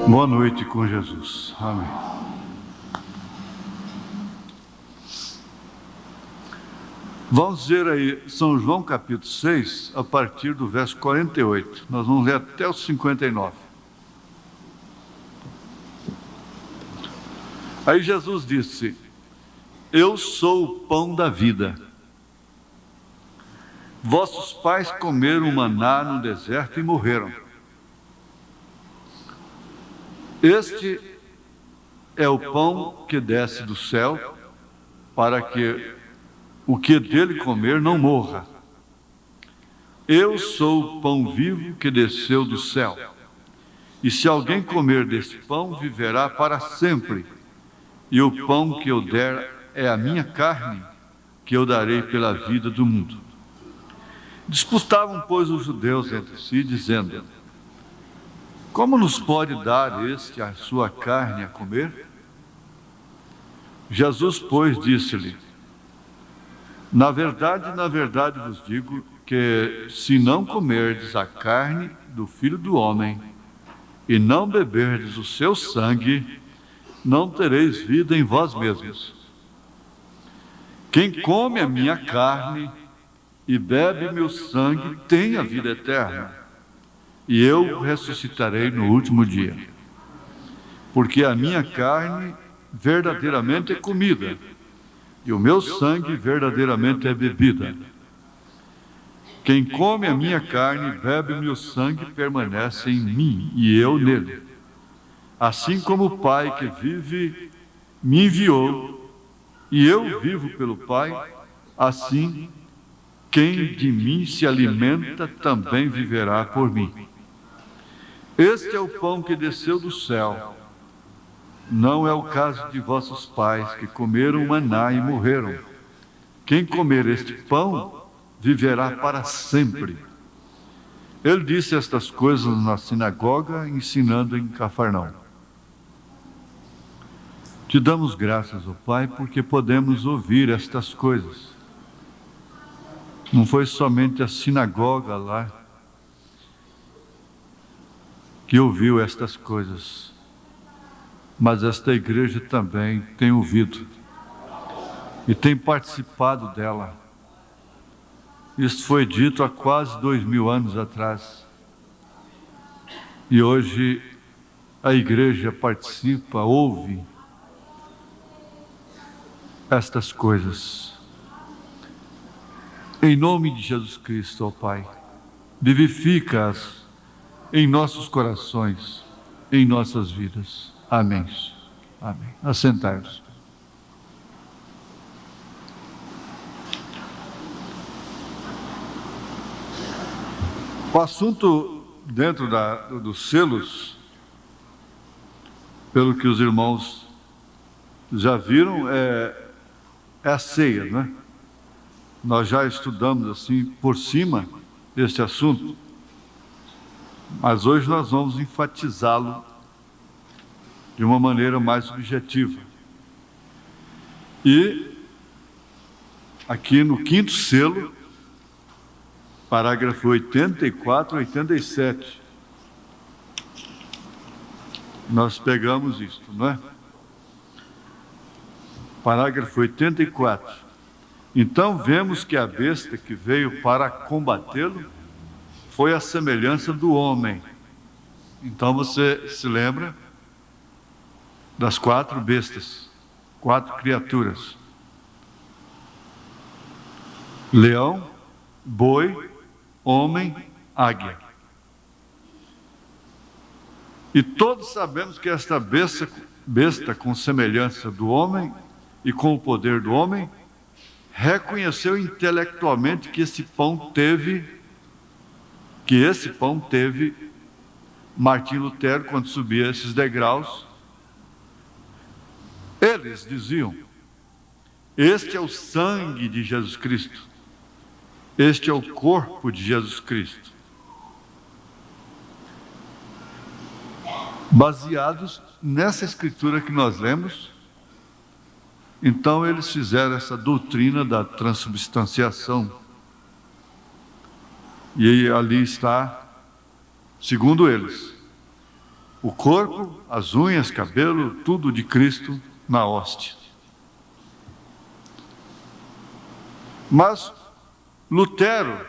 Boa noite com Jesus. Amém. Vamos ver aí São João capítulo 6, a partir do verso 48. Nós vamos ler até o 59. Aí Jesus disse: Eu sou o pão da vida. Vossos pais comeram maná no deserto e morreram. Este é o pão que desce do céu, para que o que dele comer não morra. Eu sou o pão vivo que desceu do céu. E se alguém comer deste pão, viverá para sempre. E o pão que eu der é a minha carne, que eu darei pela vida do mundo. Disputavam, pois, os judeus entre si, dizendo: Como nos pode dar este a sua carne a comer? Jesus, pois, disse-lhe: na verdade vos digo que, se não comerdes a carne do Filho do Homem e não beberdes o seu sangue, não tereis vida em vós mesmos. Quem come a minha carne e bebe meu sangue tem a vida eterna, e eu ressuscitarei no último dia. Porque a minha carne verdadeiramente é comida, e o meu sangue verdadeiramente é bebida. Quem come a minha carne e bebe o meu sangue permanece em mim, e eu nele. Assim como o Pai que vive me enviou, e eu vivo pelo Pai, assim quem de mim se alimenta também viverá por mim. Este é o pão que desceu do céu. Não é o caso de vossos pais, que comeram maná e morreram. Quem comer este pão viverá para sempre. Ele disse estas coisas na sinagoga, ensinando em Cafarnaum. Te damos graças, ó Pai, porque podemos ouvir estas coisas. Não foi somente a sinagoga lá que ouviu estas coisas, mas esta igreja também tem ouvido e tem participado dela. Isso foi dito há quase 2000 anos atrás. E hoje a igreja participa, ouve estas coisas. Em nome de Jesus Cristo, ó Pai, vivifica-as em nossos corações, em nossas vidas. Amém. Amém. Assentai-vos. O assunto dentro dos selos, pelo que os irmãos já viram, é a ceia, né? Nós já estudamos assim por cima este assunto, mas hoje nós vamos enfatizá-lo de uma maneira mais objetiva. E aqui no quinto selo, parágrafo 84 e 87, nós pegamos isto, não é? Parágrafo 84. Então vemos que a besta que veio para combatê-lo foi a semelhança do homem. Então você se lembra das 4 bestas, 4 criaturas: leão, boi, homem, águia. E todos sabemos que esta besta com semelhança do homem e com o poder do homem, reconheceu intelectualmente que esse pão teve Martim Lutero quando subia esses degraus. Eles diziam: este é o sangue de Jesus Cristo, este é o corpo de Jesus Cristo. Baseados nessa escritura que nós lemos, então eles fizeram essa doutrina da transubstanciação. E ali está, segundo eles, o corpo, as unhas, cabelo, tudo de Cristo na hóstia. Mas Lutero,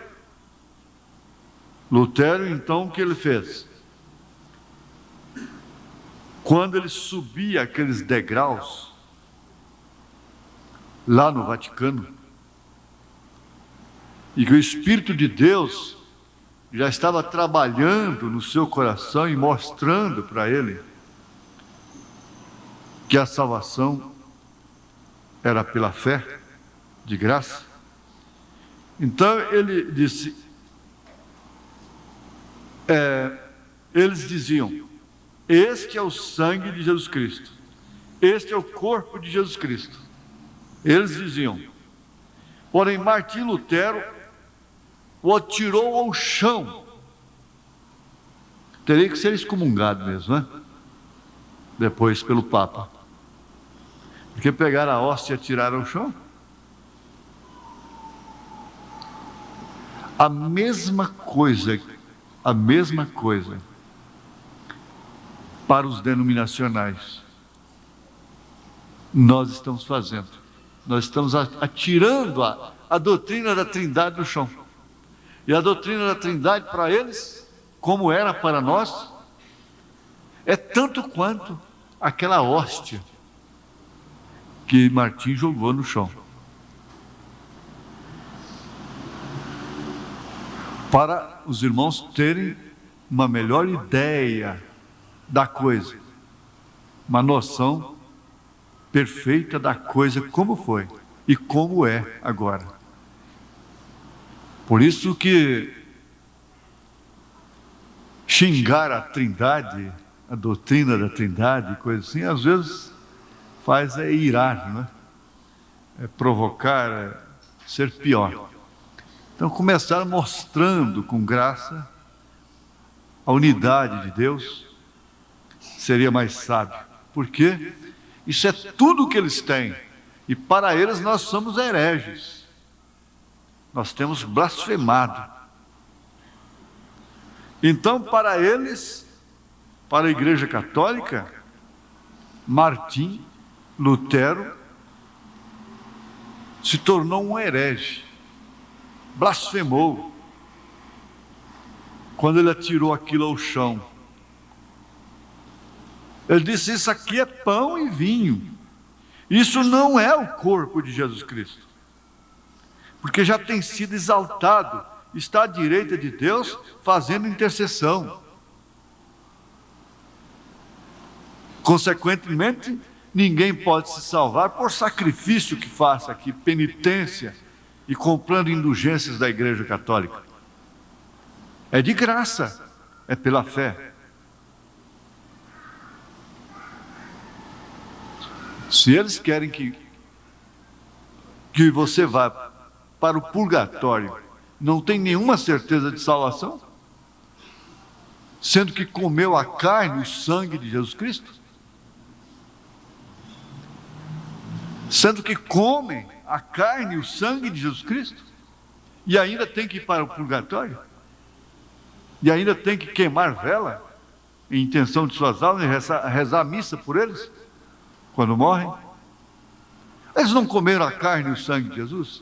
então, o que ele fez? Quando ele subia aqueles degraus, lá no Vaticano, e que o Espírito de Deus já estava trabalhando no seu coração e mostrando para ele que a salvação era pela fé, de graça. Então ele disse, eles diziam, este é o sangue de Jesus Cristo, este é o corpo de Jesus Cristo. Eles diziam. Porém, Martim Lutero o atirou ao chão. Teria que ser excomungado mesmo, né? Depois pelo Papa. Porque pegaram a hóstia e atiraram ao chão. A mesma coisa para os denominacionais. Nós estamos fazendo. Nós estamos atirando a doutrina da Trindade do chão. E a doutrina da Trindade para eles, como era para nós, é tanto quanto aquela hóstia que Martim jogou no chão. Para os irmãos terem uma melhor ideia da coisa, uma noção perfeita da coisa como foi e como é agora. Por isso que xingar a Trindade, a doutrina da Trindade, coisa assim, às vezes faz irar, não é? É provocar, ser pior. Então começaram mostrando com graça a unidade de Deus, seria mais sábio. Por quê? Isso é tudo que eles têm. E para eles nós somos hereges. Nós temos blasfemado. Então, para eles, para a Igreja Católica, Martim Lutero se tornou um herege. Blasfemou quando ele atirou aquilo ao chão. Ele disse, isso aqui é pão e vinho. Isso não é o corpo de Jesus Cristo. Porque já tem sido exaltado, está à direita de Deus, fazendo intercessão. Consequentemente, ninguém pode se salvar por sacrifício que faça aqui, penitência e comprando indulgências da Igreja Católica. É de graça, é pela fé. Se eles querem que você vá para o purgatório, não tem nenhuma certeza de salvação, sendo que comeu a carne e o sangue de Jesus Cristo, sendo que comem a carne e o sangue de Jesus Cristo, e ainda tem que ir para o purgatório, e ainda tem que queimar vela, em intenção de suas almas, e rezar a missa por eles, quando morrem. Eles não comeram a carne e o sangue de Jesus?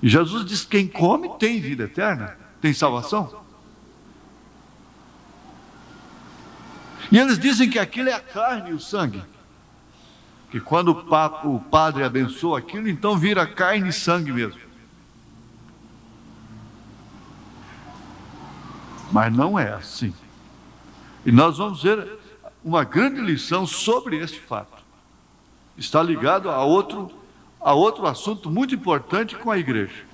E Jesus diz que quem come tem vida eterna, tem salvação. E eles dizem que aquilo é a carne e o sangue. Que quando o padre abençoa aquilo, então vira carne e sangue mesmo. Mas não é assim. E nós vamos ver uma grande lição sobre este fato. Está ligado a outro assunto muito importante com a igreja.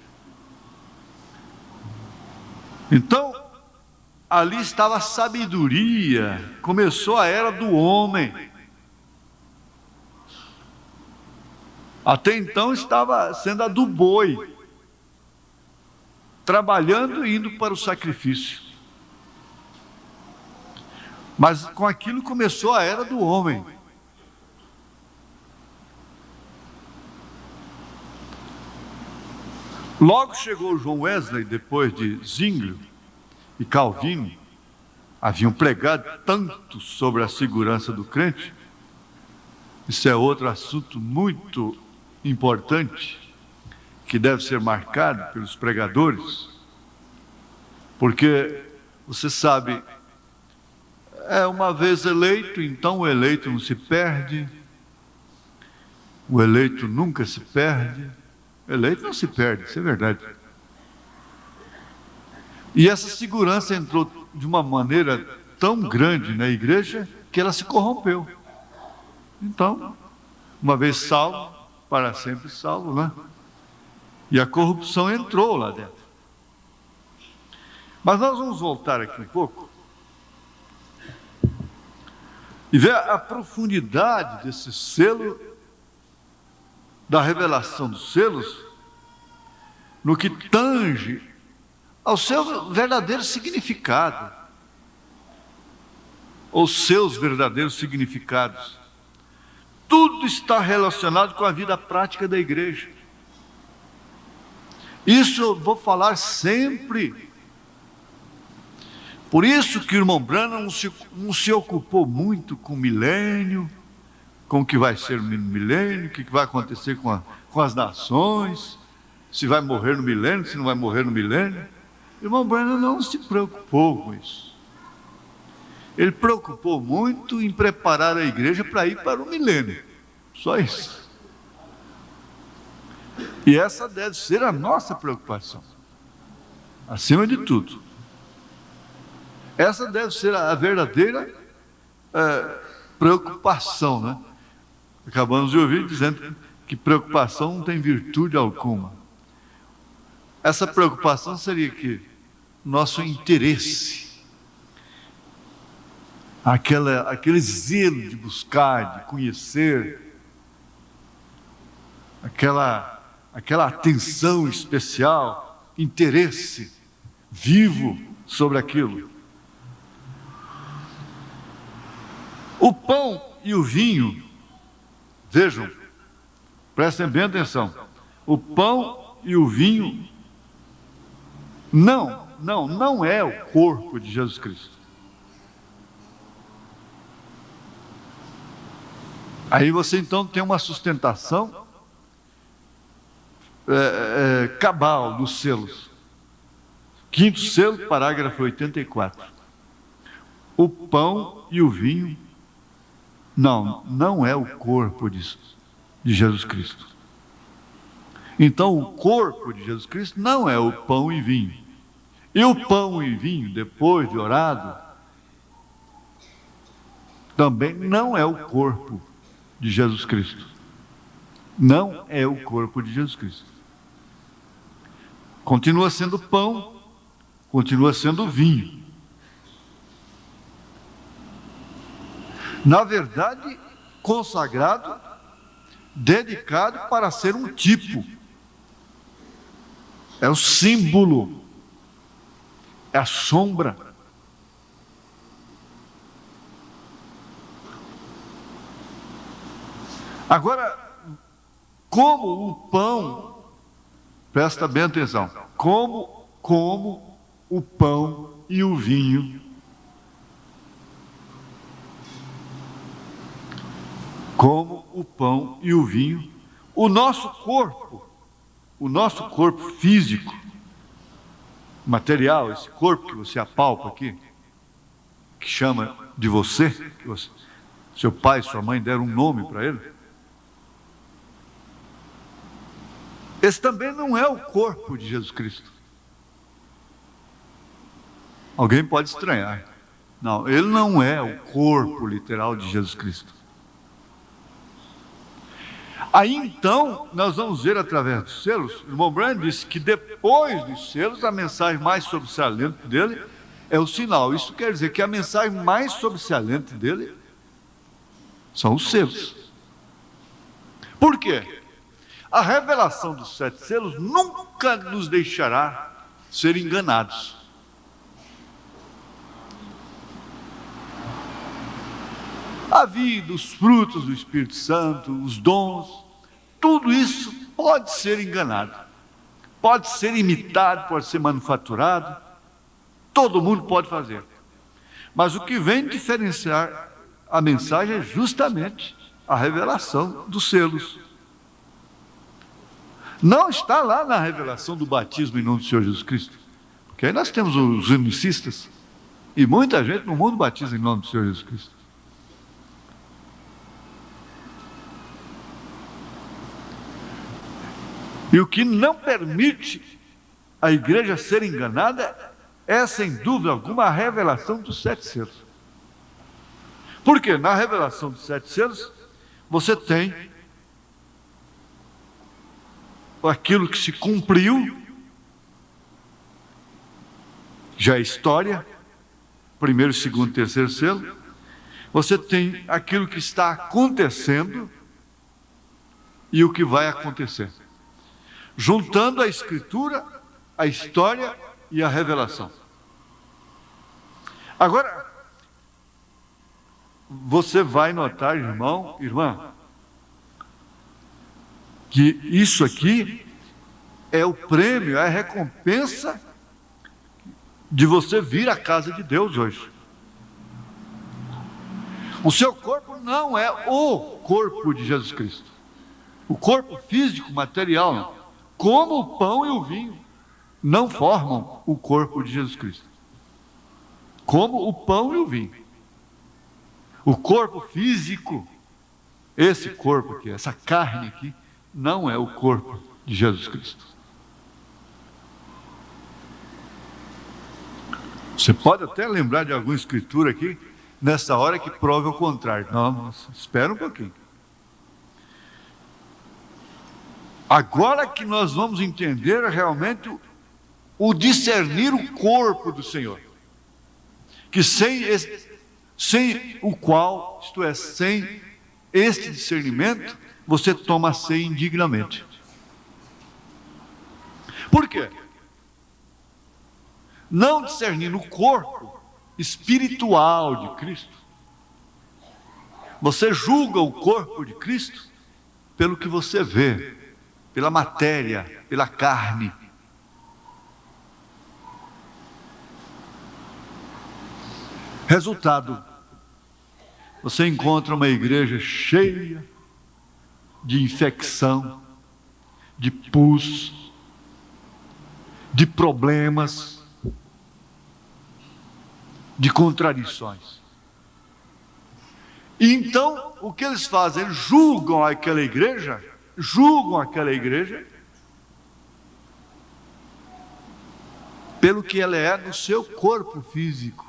Então, ali estava a sabedoria, começou a era do homem. Até então estava sendo a do boi, trabalhando e indo para o sacrifício. Mas com aquilo começou a era do homem. Logo chegou João Wesley, depois de Zwinglio e Calvino, haviam pregado tanto sobre a segurança do crente. Isso é outro assunto muito importante, que deve ser marcado pelos pregadores, porque, você sabe, uma vez eleito, então o eleito não se perde, o eleito nunca se perde, o eleito não se perde, isso é verdade. E essa segurança entrou de uma maneira tão grande na igreja, que ela se corrompeu. Então, uma vez salvo, para sempre salvo, né? E a corrupção entrou lá dentro. Mas nós vamos voltar aqui um pouco e ver a profundidade desse selo, da revelação dos selos, no que tange ao seu verdadeiro significado, os seus verdadeiros significados. Tudo está relacionado com a vida prática da igreja. Isso eu vou falar sempre. Por isso que o irmão Branham não se ocupou muito com o milênio, com o que vai ser no milênio, o que vai acontecer com as nações, se vai morrer no milênio, se não vai morrer no milênio. O irmão Branham não se preocupou com isso. Ele preocupou muito em preparar a igreja para ir para o milênio. Só isso. E essa deve ser a nossa preocupação, acima de tudo. Essa deve ser a verdadeira preocupação, né? Acabamos de ouvir dizendo que preocupação não tem virtude alguma. Essa preocupação seria que nosso interesse, aquele zelo de buscar, de conhecer, aquela atenção especial, interesse vivo sobre aquilo. O pão e o vinho, vejam, prestem bem atenção, o pão e o vinho não é o corpo de Jesus Cristo. Aí você então tem uma sustentação cabal dos selos. Quinto selo, parágrafo 84. O pão e o vinho não é o corpo de Jesus Cristo. Então o corpo de Jesus Cristo não é o pão e vinho. E o pão e vinho, depois de orado, também não é o corpo de Jesus Cristo. Não é o corpo de Jesus Cristo. Continua sendo pão, continua sendo vinho. Na verdade, consagrado, dedicado para ser um tipo. É o símbolo, é a sombra. Agora, como o pão, presta bem atenção, como o pão e o vinho, o nosso corpo físico, material, esse corpo que você apalpa aqui, que chama de você, seu pai e sua mãe deram um nome para ele, esse também não é o corpo de Jesus Cristo. Alguém pode estranhar. Não, ele não é o corpo literal de Jesus Cristo. Aí então, nós vamos ver através dos selos, o irmão Branham disse que depois dos selos, a mensagem mais sobressalente dele é o sinal. Isso quer dizer que a mensagem mais sobressalente dele são os selos. Por quê? A revelação dos 7 selos nunca nos deixará ser enganados. A vida, os frutos do Espírito Santo, os dons, tudo isso pode ser enganado, pode ser imitado, pode ser manufaturado, todo mundo pode fazer. Mas o que vem diferenciar a mensagem é justamente a revelação dos selos. Não está lá na revelação do batismo em nome do Senhor Jesus Cristo. Porque aí nós temos os unicistas, e muita gente no mundo batiza em nome do Senhor Jesus Cristo. E o que não permite a igreja ser enganada é, sem dúvida alguma, a revelação dos 7 selos. Porque na revelação dos 7 selos, você tem aquilo que se cumpriu, já é história, primeiro, segundo, terceiro selo. Você tem aquilo que está acontecendo e o que vai acontecer, juntando a Escritura, a história e a revelação. Agora, você vai notar, irmão, irmã, que isso aqui é o prêmio, é a recompensa de você vir à casa de Deus hoje. O seu corpo não é o corpo de Jesus Cristo. O corpo físico, material, não. Como o pão e o vinho não formam o corpo de Jesus Cristo. Como o pão e o vinho. O corpo físico, esse corpo aqui, essa carne aqui, não é o corpo de Jesus Cristo. Você pode até lembrar de alguma escritura aqui, nessa hora, que prove o contrário. Não, espera um pouquinho. Agora que nós vamos entender realmente o discernir o corpo do Senhor. Que sem o qual, isto é, sem este discernimento, você toma a ceia indignamente. Por quê? Não discernindo o corpo espiritual de Cristo, você julga o corpo de Cristo pelo que você vê, pela matéria, pela carne. Resultado, você encontra uma igreja cheia de infecção, de pus, de problemas, de contradições. E então, o que eles fazem? Eles julgam aquela igreja pelo que ela é no seu corpo físico.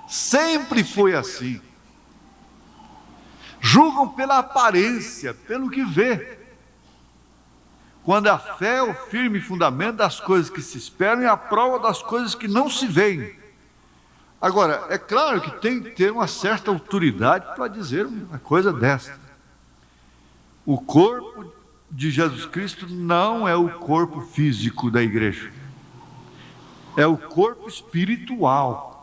Sempre foi assim. Julgam pela aparência, pelo que vê. Quando a fé é o firme fundamento das coisas que se esperam e a prova das coisas que não se veem. Agora, é claro que tem que ter uma certa autoridade para dizer uma coisa dessa. O corpo de Jesus Cristo não é o corpo físico da igreja. É o corpo espiritual.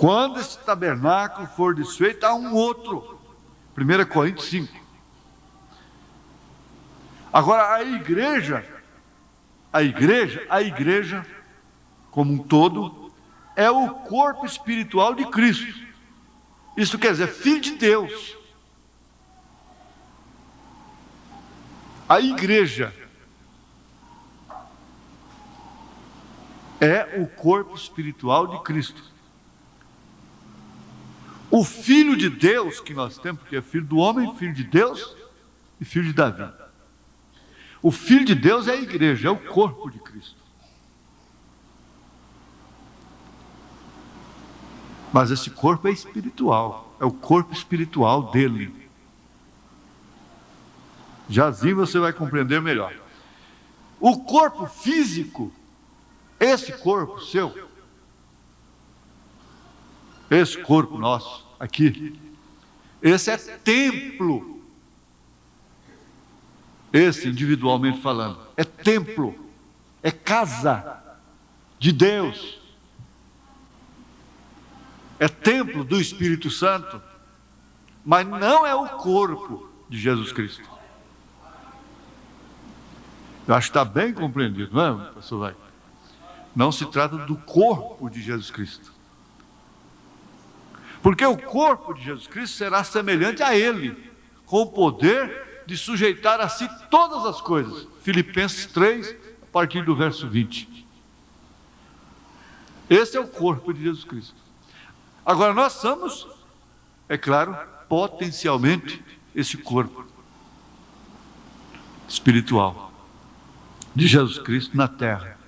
Quando esse tabernáculo for desfeito, há um outro. 1 Coríntios 5. Agora, a igreja, como um todo, é o corpo espiritual de Cristo. Isso quer dizer, filho de Deus. A igreja é o corpo espiritual de Cristo. O Filho de Deus que nós temos, porque é filho do homem, filho de Deus e filho de Davi. O Filho de Deus é a igreja, é o corpo de Cristo. Mas esse corpo é espiritual, é o corpo espiritual dele. Já assim você vai compreender melhor. O corpo físico, esse corpo seu, esse corpo nosso, aqui, esse é templo. Esse, individualmente falando, é templo, é casa de Deus, é templo do Espírito Santo, mas não é o corpo de Jesus Cristo. Eu acho que está bem compreendido, não é, pastor Vai? Não se trata do corpo de Jesus Cristo. Porque o corpo de Jesus Cristo será semelhante a Ele, com o poder de sujeitar a si todas as coisas. Filipenses 3, a partir do verso 20. Esse é o corpo de Jesus Cristo. Agora, nós somos, é claro, potencialmente esse corpo espiritual de Jesus Cristo na terra.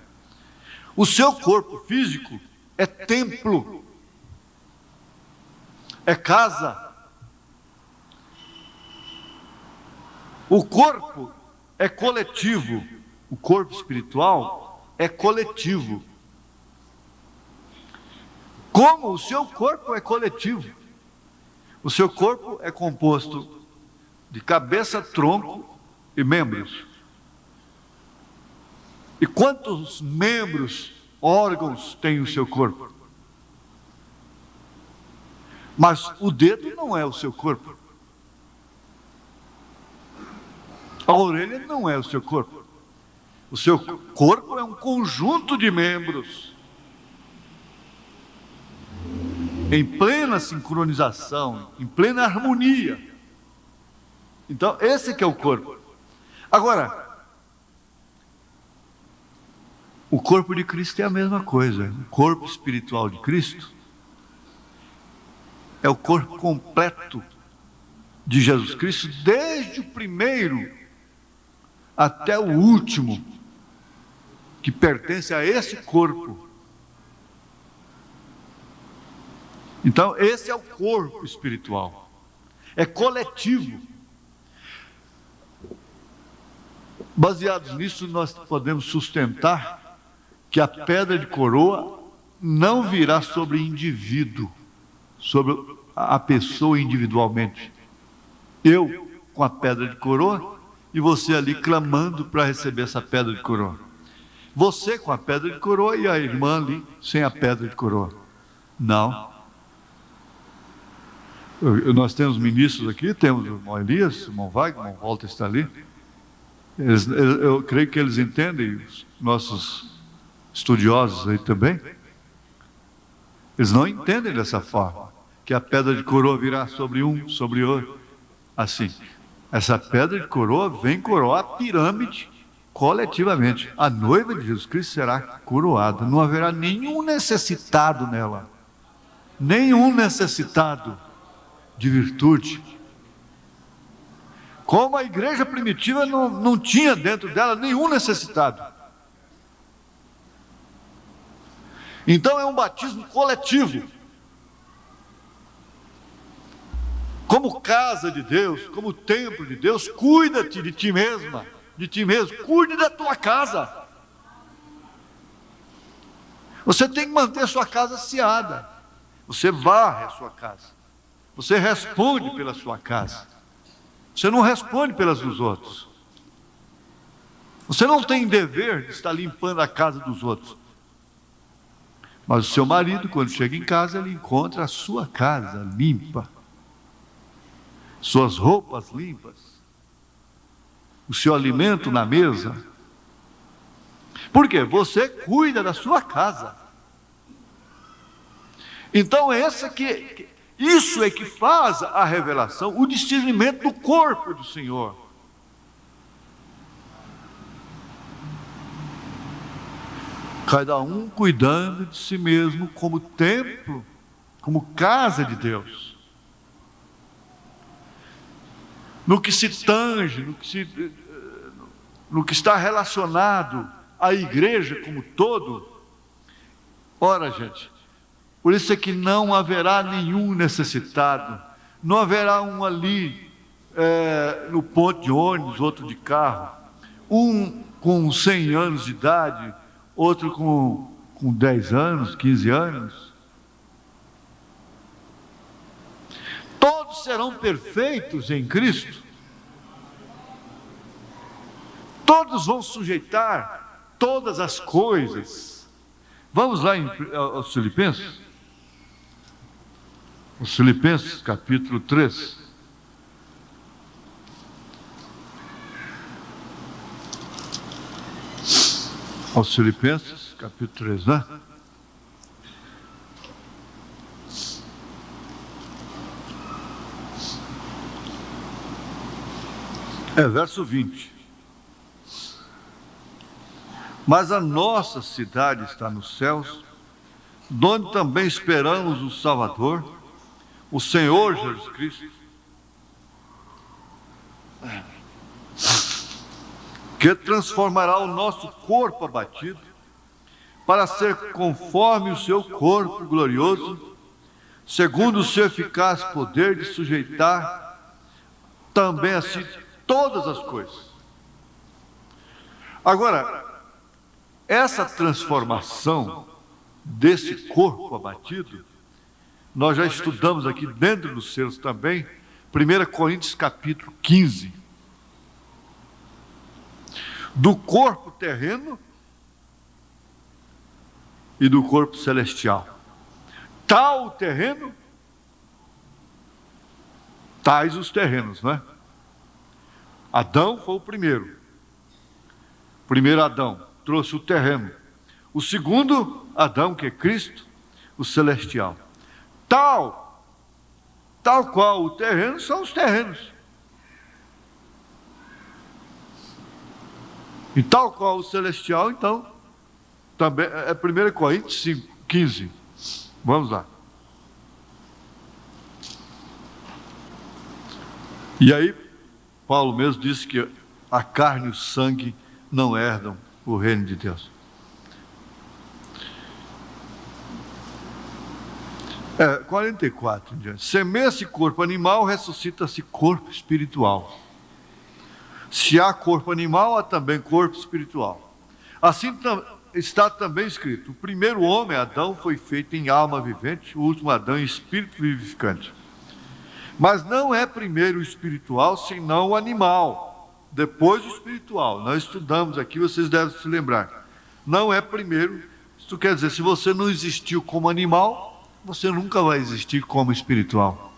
O seu corpo físico é templo, é casa. O corpo é coletivo, o corpo espiritual é coletivo. Como o seu corpo é coletivo? O seu corpo é composto de cabeça, tronco e membros. E quantos membros, órgãos tem o seu corpo? Mas o dedo não é o seu corpo. A orelha não é o seu corpo. O seu corpo é um conjunto de membros em plena sincronização, em plena harmonia. Então, esse que é o corpo. Agora, o corpo de Cristo é a mesma coisa. O corpo espiritual de Cristo é o corpo completo de Jesus Cristo, desde o primeiro até o último, que pertence a esse corpo. Então, esse é o corpo espiritual. É coletivo. Baseados nisso, nós podemos sustentar que a pedra de coroa não virá sobre indivíduo, sobre a pessoa individualmente. Eu com a pedra de coroa e você ali clamando para receber essa pedra de coroa. Você com a pedra de coroa e a irmã ali sem a pedra de coroa. Não. Nós temos ministros aqui, temos o irmão Elias, o irmão Wagner, o irmão Walter está ali. Eu creio que eles entendem, os nossos estudiosos aí também. Eles não entendem dessa forma, que a pedra de coroa virá sobre um, sobre outro. Assim, essa pedra de coroa vem coroar a pirâmide coletivamente. A noiva de Jesus Cristo será coroada. Não haverá nenhum necessitado nela. Nenhum necessitado de virtude. Como a igreja primitiva não tinha dentro dela nenhum necessitado. Então é um batismo coletivo. Como casa de Deus, como templo de Deus, cuida-te de ti mesma, de ti mesmo, cuide da tua casa. Você tem que manter a sua casa aciada. Você varre a sua casa. Você responde pela sua casa. Você não responde pelas dos outros. Você não tem dever de estar limpando a casa dos outros. Mas o seu marido, quando chega em casa, ele encontra a sua casa limpa. Suas roupas limpas. O seu alimento na mesa. Por quê? Você cuida da sua casa. Então, isso é que faz a revelação, o discernimento do corpo do Senhor. Cada um cuidando de si mesmo como templo, como casa de Deus. No que se tange, no que está relacionado à igreja como todo. Ora, gente, por isso é que não haverá nenhum necessitado, não haverá um ali no ponto de ônibus, outro de carro, um com 100 anos de idade, outro com 10 anos, 15 anos. Todos serão perfeitos em Cristo. Todos vão sujeitar todas as coisas. Vamos lá aos Filipenses? Os Filipenses, capítulo 3. Aos Filipenses, capítulo 3, né? Verso 20. Mas a nossa cidade está nos céus, donde também esperamos o Salvador, o Senhor Jesus Cristo, que transformará o nosso corpo abatido para ser conforme o seu corpo glorioso, segundo o seu eficaz poder de sujeitar também assim todas as coisas. Agora, essa transformação desse corpo abatido, nós já estudamos aqui dentro dos selos também, 1 Coríntios capítulo 15. Do corpo terreno e do corpo celestial. Tal o terreno, tais os terrenos, não é? Adão foi o primeiro. Primeiro Adão trouxe o terreno. O segundo Adão, que é Cristo, o celestial. Tal qual o terreno são os terrenos. E tal qual o celestial, então, também é 1 Coríntios 15. Vamos lá. E aí, Paulo mesmo disse que a carne e o sangue não herdam o reino de Deus. 44 em diante. Semeia-se corpo animal, ressuscita-se corpo espiritual. Se há corpo animal, há também corpo espiritual. Assim está também escrito: o primeiro homem, Adão, foi feito em alma vivente, o último Adão em espírito vivificante. Mas não é primeiro o espiritual, senão o animal, depois o espiritual. Nós estudamos aqui, vocês devem se lembrar. Não é primeiro, isso quer dizer, se você não existiu como animal, você nunca vai existir como espiritual.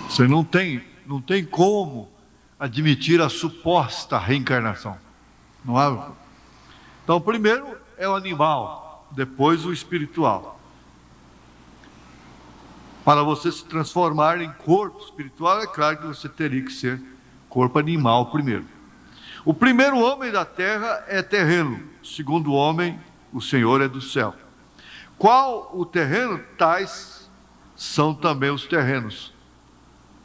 Você não tem como admitir a suposta reencarnação. Não há. Então, primeiro é o animal, depois o espiritual. Para você se transformar em corpo espiritual, é claro que você teria que ser corpo animal primeiro. O primeiro homem da terra é terreno, o segundo homem, o Senhor, é do céu. Qual o terreno? Tais são também os terrenos.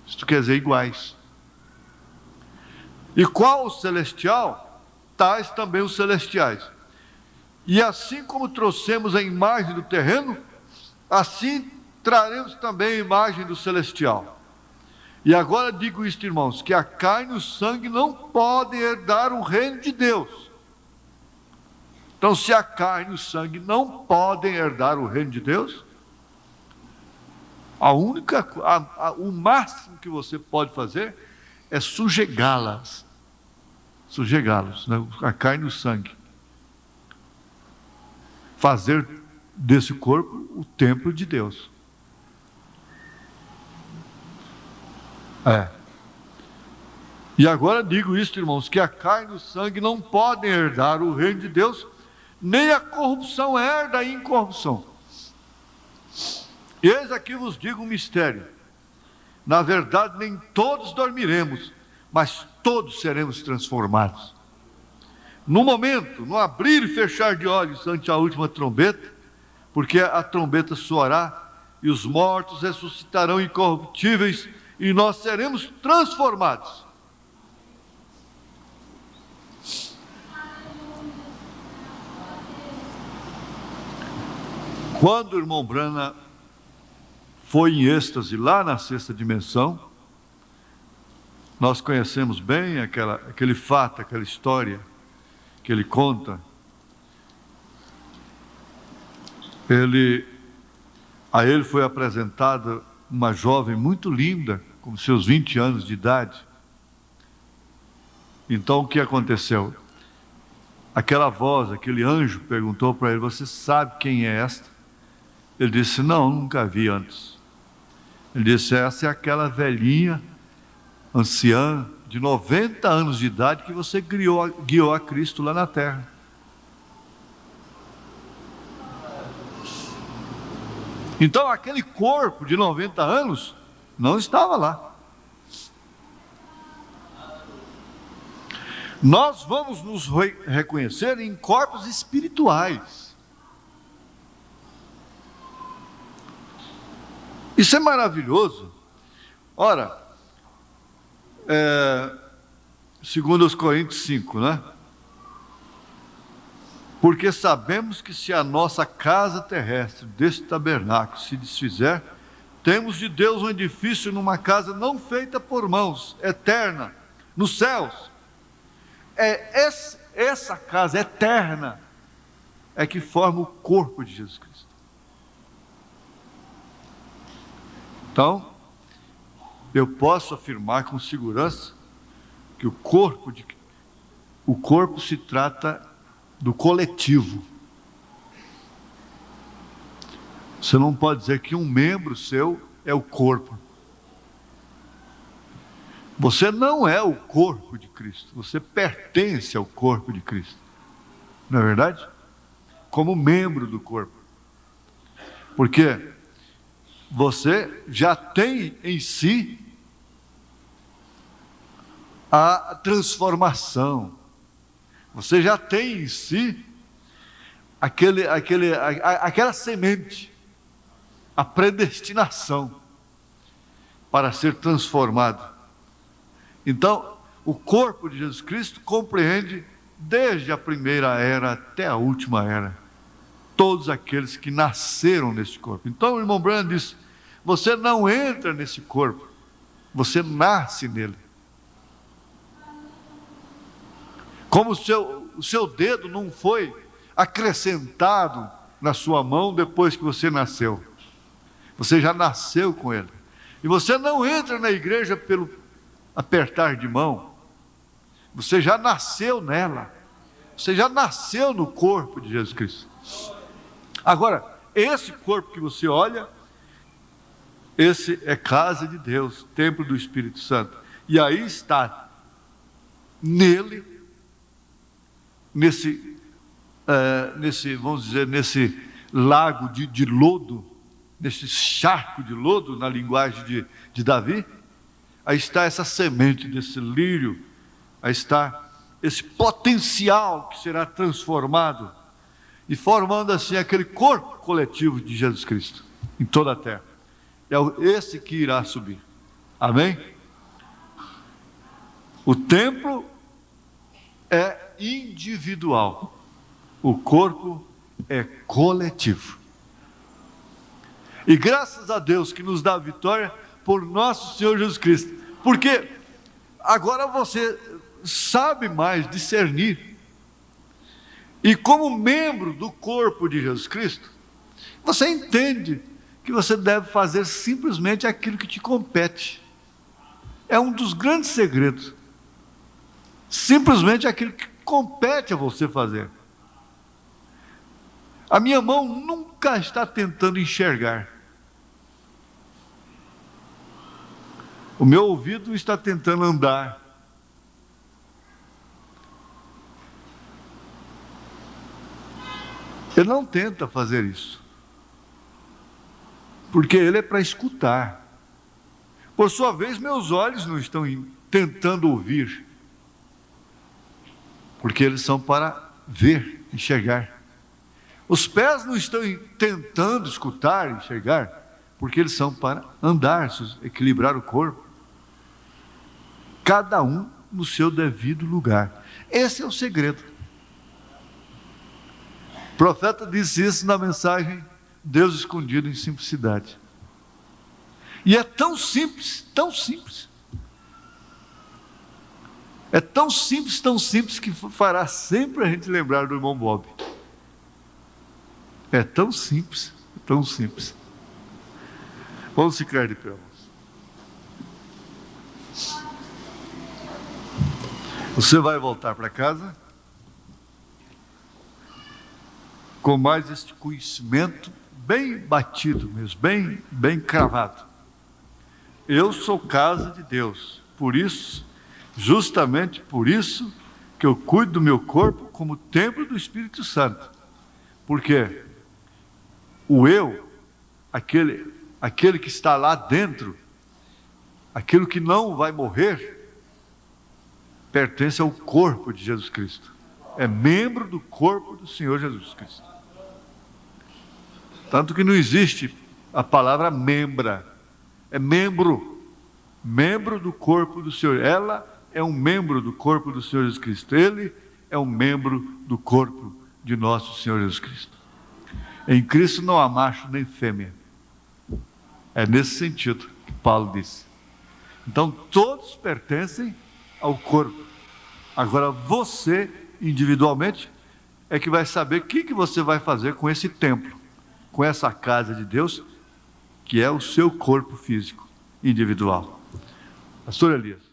Isto quer dizer iguais. E qual o celestial? Tais também os celestiais. E assim como trouxemos a imagem do terreno, assim traremos também a imagem do celestial. E agora digo isto, irmãos, que a carne e o sangue não podem herdar o reino de Deus. Então, se a carne e o sangue não podem herdar o reino de Deus, o máximo que você pode fazer é sujeigalos, né? A carne e o sangue. Fazer desse corpo o templo de Deus. E agora digo isto, irmãos, que a carne e o sangue não podem herdar o reino de Deus, nem a corrupção herda a incorrupção. Eis aqui vos digo um mistério. Na verdade, nem todos dormiremos, mas todos seremos transformados. No momento, no abrir e fechar de olhos ante a última trombeta, porque a trombeta soará e os mortos ressuscitarão incorruptíveis e nós seremos transformados. Quando o irmão Brana foi em êxtase lá na sexta dimensão, nós conhecemos bem aquele fato, aquela história que ele conta. A ele foi apresentada uma jovem muito linda, com seus 20 anos de idade. Então o que aconteceu? Aquela voz, aquele anjo perguntou para ele: você sabe quem é esta? Ele disse: não, nunca vi antes. Ele disse: essa é aquela velhinha, anciã, de 90 anos de idade que você guiou a Cristo lá na terra. Então aquele corpo de 90 anos não estava lá. Nós vamos nos reconhecer em corpos espirituais. Isso é maravilhoso. Ora, segundo os Coríntios 5, né? Porque sabemos que se a nossa casa terrestre deste tabernáculo se desfizer, temos de Deus um edifício numa casa não feita por mãos, eterna, nos céus. Essa casa eterna é que forma o corpo de Jesus Cristo. Então, eu posso afirmar com segurança que o corpo se trata do coletivo. Você não pode dizer que um membro seu é o corpo. Você não é o corpo de Cristo, você pertence ao corpo de Cristo. Não é verdade? Como membro do corpo. Porque você já tem em si a transformação. Você já tem em si aquela semente, a predestinação para ser transformado. Então, o corpo de Jesus Cristo compreende desde a primeira era até a última era, todos aqueles que nasceram nesse corpo. Então, o irmão Branham diz: você não entra nesse corpo, você nasce nele. Como o seu dedo não foi acrescentado na sua mão depois que você nasceu. Você já nasceu com ele. E você não entra na igreja pelo apertar de mão. Você já nasceu nela. Você já nasceu no corpo de Jesus Cristo. Agora, esse corpo que você olha, esse é casa de Deus, templo do Espírito Santo. E aí está, nele, vamos dizer, nesse lago de lodo, nesse charco de lodo, na linguagem de Davi, aí está essa semente desse lírio, aí está esse potencial que será transformado e formando assim aquele corpo coletivo de Jesus Cristo em toda a terra. É esse que irá subir. Amém? O templo é individual, o corpo é coletivo. E graças a Deus que nos dá a vitória por nosso Senhor Jesus Cristo, porque agora você sabe mais discernir, e como membro do corpo de Jesus Cristo, você entende que você deve fazer simplesmente aquilo que te compete. É um dos grandes segredos. Simplesmente aquilo que compete a você fazer. A minha mão nunca está tentando enxergar. O meu ouvido está tentando andar. Ele não tenta fazer isso. Porque ele é para escutar. Por sua vez, meus olhos não estão tentando ouvir. Porque eles são para ver, enxergar. Os pés não estão tentando escutar, enxergar, porque eles são para andar, equilibrar o corpo. Cada um no seu devido lugar. Esse é o segredo. O profeta disse isso na mensagem Deus escondido em simplicidade. E é tão simples, tão simples. É tão simples que fará sempre a gente lembrar do irmão Bob. É tão simples, tão simples. Vamos ficar de pé. Você vai voltar para casa com mais este conhecimento bem batido mesmo, bem cravado. Eu sou casa de Deus, por isso Justamente por isso que eu cuido do meu corpo como templo do Espírito Santo. Porque o eu, aquele que está lá dentro, aquilo que não vai morrer, pertence ao corpo de Jesus Cristo. É membro do corpo do Senhor Jesus Cristo. Tanto que não existe a palavra membra. É membro. Membro do corpo do Senhor. Ela é um membro do corpo do Senhor Jesus Cristo. Ele é um membro do corpo de nosso Senhor Jesus Cristo. Em Cristo não há macho nem fêmea. É nesse sentido que Paulo disse. Então todos pertencem ao corpo. Agora você, individualmente, é que vai saber o que você vai fazer com esse templo, com essa casa de Deus, que é o seu corpo físico individual. Pastor Elias.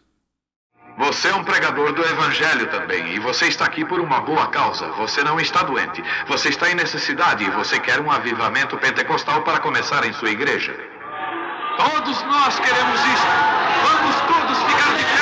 Você é um pregador do Evangelho também, e você está aqui por uma boa causa. Você não está doente, você está em necessidade e você quer um avivamento pentecostal para começar em sua igreja. Todos nós queremos isso. Vamos todos ficar de pé.